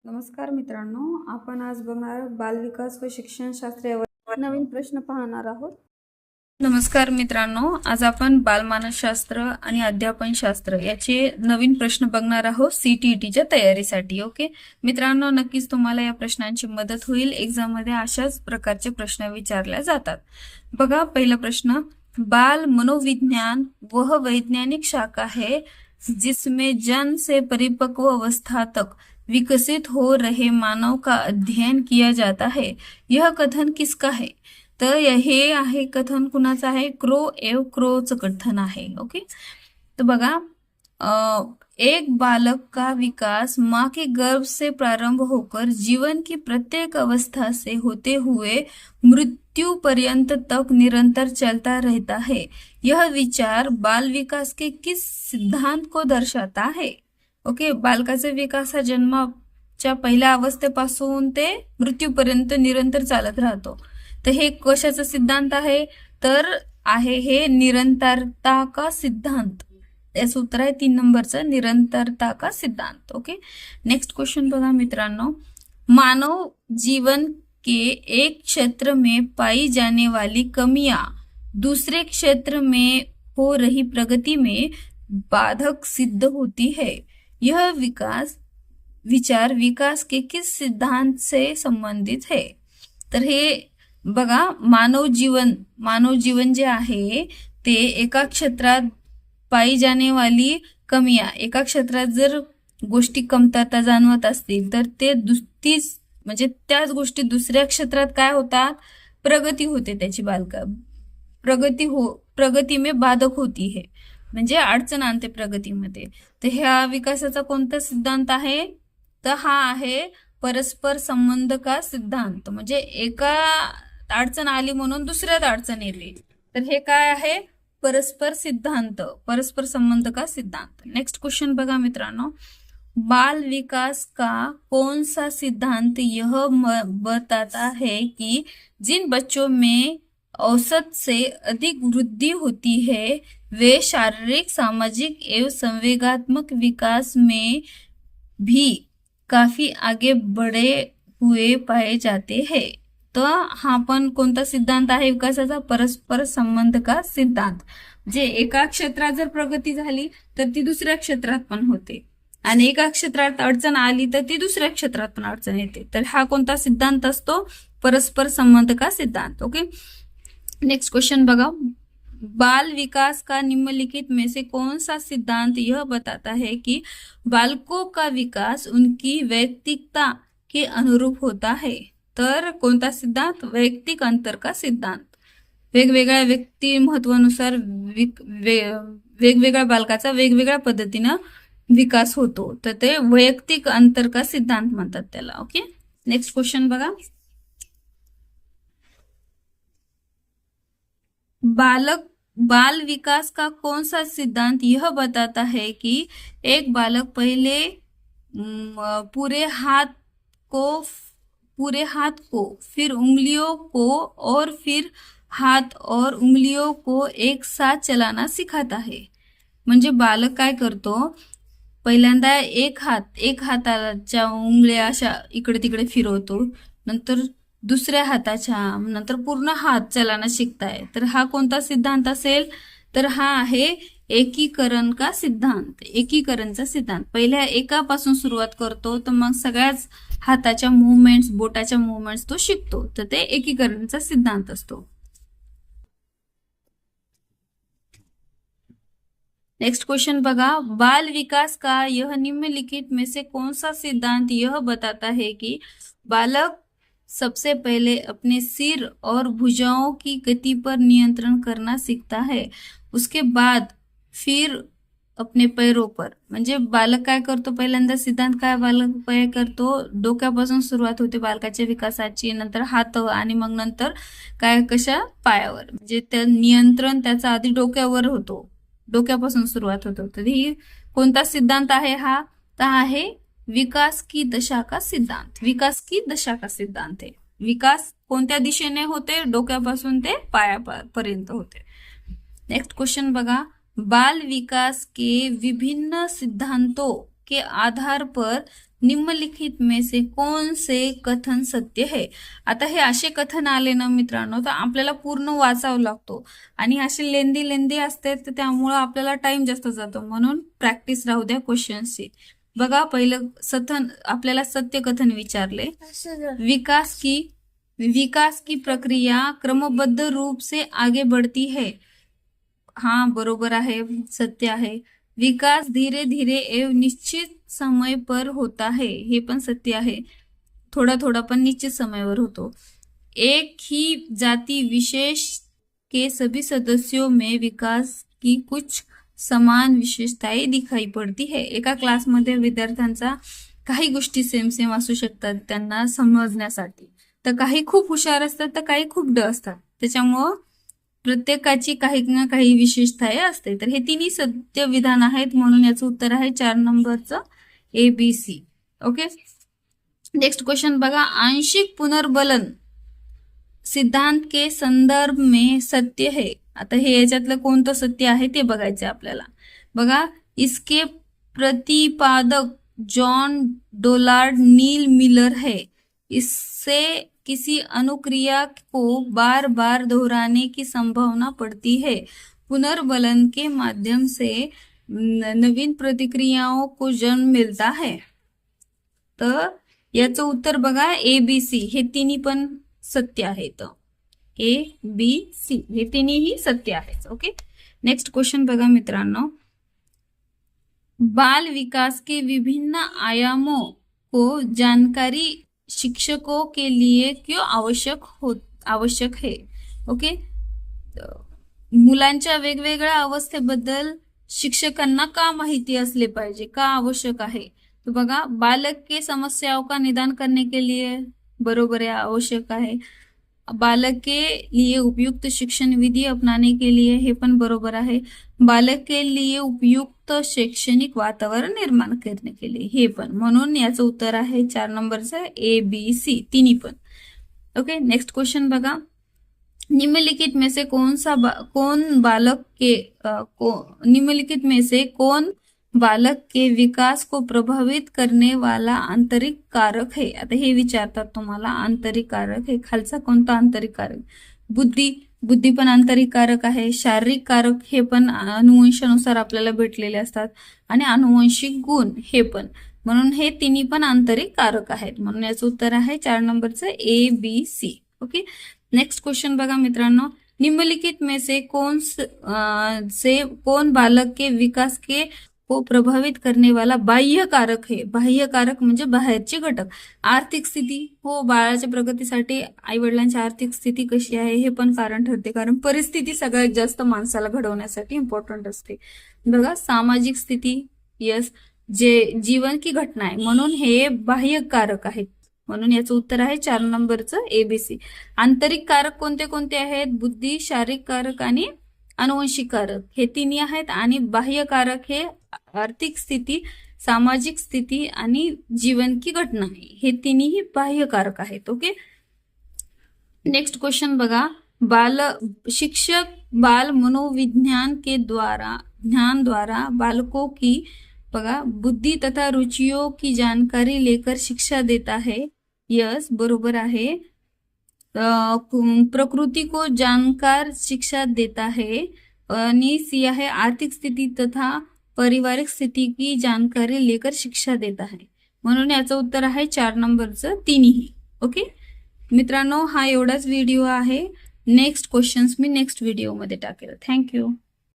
नमस्कार मित्रांनो, आपण आज बघणार बालविकास व शिक्षणशास्त्र यावर नवीन प्रश्न पाहणार आहोत. नमस्कार मित्रांनो, आज आपण बालमानसशास्त्र आणि अध्यापनशास्त्र याचे नवीन प्रश्न बघणार आहोत CTETच्या तयारीसाठी. ओके मित्रांनो, नक्कीच तुम्हाला या प्रश्नांची मदत होईल. एक्झाम मध्ये अशाच प्रकारचे प्रश्न विचारले जातात. बघा, पहिला प्रश्न, बाल मनोविज्ञान वह वैज्ञानिक शाखा है जिसमें जन्म से परिपक्व अवस्था तक विकसित हो रहे मानव का अध्ययन किया जाता है. यह कथन किसका है? तर हे आहे कथन कुणाचं आहे? क्रोचं कथन आहे. ओके, तो बघा, एक बालक का विकास माँ के गर्भ से प्रारंभ होकर जीवन की प्रत्येक अवस्था से होते हुए मृत्यु पर्यंत तक निरंतर चलता रहता है. यह विचार बाल विकास के किस सिद्धांत को दर्शाता है? ओके, बालकाचा विकास हा जन्माच्या पहिल्या अवस्थेपासून ते मृत्यूपर्यंत निरंतर चालत राहतो. तर हे कशाचा सिद्धांत आहे? तर आहे हे निरंतरता का सिद्धांत. याचं उत्तर आहे 3 नंबरचं, निरंतरता का सिद्धांत. ओके, नेक्स्ट क्वेश्चन बघा मित्रांनो, मानव जीवन के एक क्षेत्र में पाई जाने वाली कमियां दूसरे क्षेत्र में हो रही प्रगति में बाधक सिद्ध होती है. यह विचार विकास के किस सिद्धांत से संबंधित है? तर हे बघा, मानव जीवन जे आहे ते एका क्षेत्रात पाई जाने वाली कमियां, एका क्षेत्रात जर गोष्टी कमतरता जाणवत असतील तर ते तीच म्हणजे त्याच गोष्टी दुसऱ्या क्षेत्रात काय होतात? प्रगती होते त्याची. प्रगती में बाधक होती है, म्हणजे अडचण आणते प्रगतीमध्ये. तर ह्या विकासाचा कोणता सिद्धांत आहे? तर हा आहे परस्पर संबंध का सिद्धांत. म्हणजे एका अडचण आली म्हणून दुसऱ्यात अडचण येते, तर हे काय आहे? परस्पर संबंध का सिद्धांत. नेक्स्ट क्वेश्चन बघा मित्रांनो, बाल विकास का कौन सा सिद्धांत यह बताता है कि जिन बच्चों में औसत से अधिक वृद्धि होती है वे शारीरिक, सामाजिक एवं संवेगात्मक विकास में भी काफी आगे बढ़े हुए पाए जाते हैं. तर हा पण कोणता सिद्धांत आहे विकासाचा? परस्पर संबंध का सिद्धांत. जे एका क्षेत्रात जर प्रगती झाली तर ती दुसऱ्या क्षेत्रात पण होते, आणि एका क्षेत्रात अडचण आली तर ती दुसऱ्या क्षेत्रात पण अडचण येते. तर हा कोणता सिद्धांत असतो? परस्पर संबंध का सिद्धांत. ओके, नेक्स्ट क्वेश्चन बघा, बाल विकास का निम्नलिखित में से कौन सा सिद्धांत यह बताता है कि बालकों का विकास उनकी वैयक्तिकता के अनुरूप होता है? तर कोणता सिद्धांत? वैयक्तिक अंतर का सिद्धांत. वेगवेगळ्या व्यक्ती महत्वानुसार वेगवेगळ्या बालकाचा वेगवेगळ्या पद्धतीनं विकास होतो, तर ते वैयक्तिक अंतर का सिद्धांत म्हणतात त्याला. ओके, नेक्स्ट क्वेश्चन बघा, बाल विकास का कौन सा सिद्धांत यह बताता है कि एक बालक पहले पूरे हाथ को फिर उंगलियों को और फिर हाथ और उंगलियों को एक साथ चलाना सिखाता है. म्हणजे बालक काय करतो? पहिल्यांदा एक हाताच्या उंगल्या अशा इकडे तिकडे फिरवतो, नंतर दुसऱ्या हाताच्या, नंतर पूर्ण हात चलाना शिकताय. तर हा कोणता सिद्धांत असेल? तर हा आहे एकीकरणचा सिद्धांत. पहिल्या एकापासून सुरुवात करतो, तर मग सगळ्याच हाताच्या मुवमेंट्स, बोटाच्या मुवमेंट्स तो शिकतो, तर ते एकीकरणचा सिद्धांत असतो. नेक्स्ट क्वेश्चन बघा, बाल विकास का यह निम्नलिखित में से कौन सा सिद्धांत यह बताता है कि बालक सबसे पहले अपने सिर और भुजाओं की गति पर नियंत्रण करना सीखता है, उसके बाद फिर अपने पैरों पर. म्हणजे बालक काय करतो? पहिल्यांदा सिद्धांत काय बालक काय करतो? डोक्यापासून सुरुवात होते बालकाच्या विकासाची, नंतर हात, आणि मग नंतर काय कशा? पायावर. म्हणजे ते नियंत्रण त्याचा आधी डोक्यावर होतो, डोक्यापासून सुरुवात होतो. तर ही कोणता सिद्धांत आहे हा? तर आहे विकास की दशा का सिद्धांत. आहे. विकास कोणत्या दिशेने होते? डोक्यापासून ते पायापर्यंत होते. नेक्स्ट क्वेश्चन बघा, बाल विकास के विभिन्न सिद्धांतों के आधार पर निम्नलिखित में से कौन से कथन सत्य है। आता हे असे कथन आले ना मित्रांनो तर आपल्याला पूर्ण वाचावं लागतो आणि असे लेंदी असते तर त्यामुळे आपल्याला टाइम जास्त जातो, म्हणून प्रॅक्टिस राहू द्या क्वेश्चन्सची। बघा पहिलं कथन आपल्याला सत्य कथन विचारले, विकास की प्रक्रिया क्रमबद्ध रूप से आगे बढ़ती है। हाँ बरोबर आहे, सत्य आहे। विकास धीरे धीरे एवं निश्चित समय पर होता है, हे पण सत्य आहे। थोड़ा थोड़ा पण निश्चित समयावर होतो। एक ही जाति विशेष के सभी सदस्यों में विकास की कुछ समान विशेषताएं दिखाई पडती है। एका क्लासमध्ये विद्यार्थ्यांचा काही गोष्टी सेम असू शकतात त्यांना समजण्यासाठी, तर काही खूप हुशार असतात तर काही खूप ड असतात, त्याच्यामुळं प्रत्येकाची काही ना काही विशेषताएं असते। तर हे तिन्ही सत्य विधान आहेत, म्हणून याचं उत्तर आहे 4 नंबरचं ABC। ओके, नेक्स्ट क्वेश्चन बघा, आंशिक पुनर्बलन सिद्धांत के संदर्भ में सत्य है। आता हे याच्यातलं कोणतं सत्य आहे ते बघायचं आपल्याला। बघा, इसके प्रतिपादक जॉन डोनाल्ड नील मिलर है। इससे किसी अनुक्रिया को बार बार दोहराने की संभावना पड़ती है। पुनर्बलन के माध्यम से नवीन प्रतिक्रियाओं को जन्म मिलता है। तर याचं उत्तर बघा ABC, हे तिन्ही पण सत्य आहेत। ABC हे तिन्हीही सत्य आहेत। ओके, नेक्स्ट क्वेश्चन बघा मित्रांनो, बाल विकास के विभिन्न आयामों को जानकारी शिक्षकों के लिए क्यों आवश्यक है। ओके, मुलांच्या वेगवेगळ्या अवस्थेबद्दल शिक्षकांना का माहिती असले पाहिजे, का आवश्यक आहे। तो बघा, बालक के समस्याओं का निदान करने के लिए, बरोबर है, आवश्यक आहे। बालक के लिए उपयुक्त शिक्षण विधि अपनाने के लिए, हे पण बरोबर आहे। बालक के लिए उपयुक्त शैक्षणिक वातावरण निर्माण करने के लिए, हे पण, म्हणून याचं उत्तर आहे 4 नंबरचं ABC, तिन्ही पण। ओके, नेक्स्ट क्वेश्चन बघा, निम्नलिखित में से निम्नलिखित में से कौन बालक के विकास को प्रभावित करने वाला आंतरिक कारक है। आता हे विचारतात तुम्हाला, आंतरिक कारक हे खालचा कोणता आंतरिक कारक। बुद्धी पण आंतरिक कारक आहे। शारीरिक कारक हे पण अनुवंशानुसार आपल्याला भेटलेले असतात, आणि अनुवंशिक गुण हे पण, म्हणून हे तिन्ही पण आंतरिक कारक आहेत, म्हणून याचं उत्तर आहे 4 नंबरचं ABC। ओके, नेक्स्ट क्वेश्चन बघा मित्रांनो, निम्नलिखित में से कौन बालक के विकास को प्रभावित करने वाला बाह्य कारक है। बाह्य कारक म्हणजे बाहेरचे घटक। आर्थिक स्थिती, हो, बाळाच्या प्रगतीसाठी आई वडिलांची आर्थिक स्थिती कशी आहे हे पण कारण ठरते, कारण परिस्थिती सगळ्यात जास्त माणसाला घडवण्यासाठी इम्पॉर्टंट असते। बघा, सामाजिक स्थिती, यस, जे जीवन की घटना आहे, म्हणून हे बाह्य कारक आहेत, म्हणून याचं उत्तर आहे 4 नंबरचं ABC। आंतरिक कारक कोणते कोणते आहेत, बुद्धी, शारीरिक कारक आणि अनुवंशिक कारक, हे तिन्ही आहेत, आणि बाह्य कारक हे आर्थिक स्थिती, सामाजिक स्थिती आणि जीवन की घटना, हे तिन्ही बाह्य कारक आहेत। ओके, नेक्स्ट क्वेश्चन बघा, शिक्षक बाल मनोविज्ञान के द्वारा बालकों की, बघा, बुद्धि तथा रुचियों की जानकारी लेकर शिक्षा देता है। यस, बरोबर आहे। प्रकृति को जानकार शिक्षा देता है, आणि सी आहे आर्थिक स्थिती तथा पारिवारिक स्थिती की जानकारी लेकर शिक्षा देता है, म्हणून याचं उत्तर आहे 4 नंबरचं तिन्ही। ओके मित्रांनो, हा एवढाच व्हिडिओ आहे। नेक्स्ट क्वेश्चन्स मी नेक्स्ट व्हिडिओमध्ये टाकेल। थँक्यू।